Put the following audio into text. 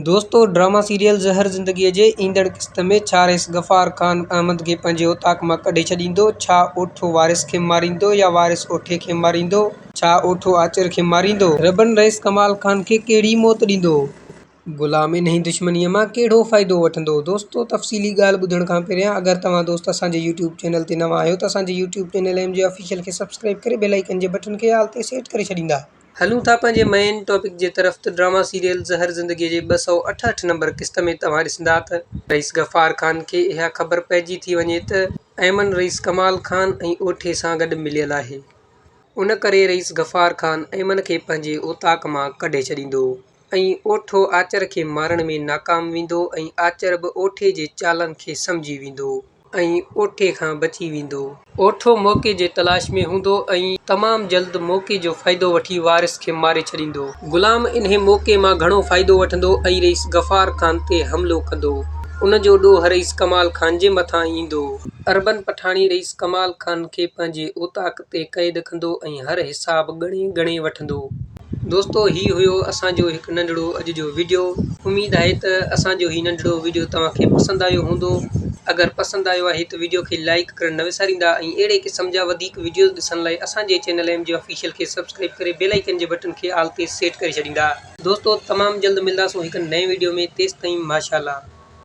दोस्तों drama serial ज़हर ज़िंदगीअ जे ईंदड़ क़िस्त में छा रईस गफ़ार ख़ान अहमद खे पंहिंजे ओताक मां कढे छॾींदो? छा ओठो वारिस खे मारींदो या वारिस ओठे खे मारींदो? छा ओठो आचिर खे मारींदो? रबन रईस कमाल ख़ान खे कहिड़ी मौत ॾींदो? गुलाम इन्ही दुश्मनीअ मां कहिड़ो फ़ाइदो वठंदो? दोस्तों तफ़सीली ॻाल्हि ॿुधण खां पहिरियां अगर तव्हां दोस्त असांजे यूट्यूब चैनल ते नवां आहियो त असांजे यूट्यूब चैनल MJ ऑफिशियल खे सब्सक्राइब करे बेल आइकन जे बटन खे ऑल ते सेट करे छॾींदा। हलूं था पंहिंजे मेन टॉपिक जे तरफ़। त ड्रामा सीरियल ज़हर ज़िंदगीअ जे 268 नंबर क़िस्त में तव्हां ॾिसंदा त रईस गफ़ार ख़ान खे इहा ख़बर पइजी थी वञे त ऐमन रईस कमाल ख़ान ऐं ओठे सां गॾु मिलियल आहे। उन करे रईस गफ़ार ख़ान ऐमन खे पंहिंजे ओताक मां कढे छॾींदो ऐं ओठो आचर खे मारण में नाकाम वेंदो ऐं आचर बि ओठे जे चालनि खे सम्झी वेंदो ऐं ओठे खां बची वेंदो। ओठो मौक़े जे तलाश में हूंदो ऐं तमामु जल्द मौक़े जो फ़ाइदो वठी वारिस खे मारे छॾींदो। गुलाम इन्हे मौक़े मां घणो फ़ाइदो वठंदो ऐं रईस गफ़ार ख़ान ते हमलो कंदो। उन जो ॾोह रईस कमाल ख़ान जे मथां ईंदो। अरबन पठाणी रईस कमाल ख़ान खे पंहिंजे ओताक ते क़ैद कंदो ऐं हर हिसाब ॻणे वठंदो। दोस्तों ही हुयो असांजो हिकु नंढिड़ो अॼु जो वीडियो। उमेद आहे त असांजो ही नंढिड़ो वीडियो तव्हांखे पसंदि आयो हूंदो। अगरि पसंदि आयो आहे त वीडियो खे लाइक करणु न विसारींदा ऐं अहिड़े क़िस्म जा वधीक वीडियोज़ ॾिसण लाइ असांजे चैनल MJ ऑफिशियल खे सब्सक्राइब करे बेल आइकन जे बटन खे ऑल ते सेट करे छॾींदा। दोस्तों तमामु जल्द मिलंदासीं हिकु नए वीडियो में। तेसिताईं माशाअल्लाह।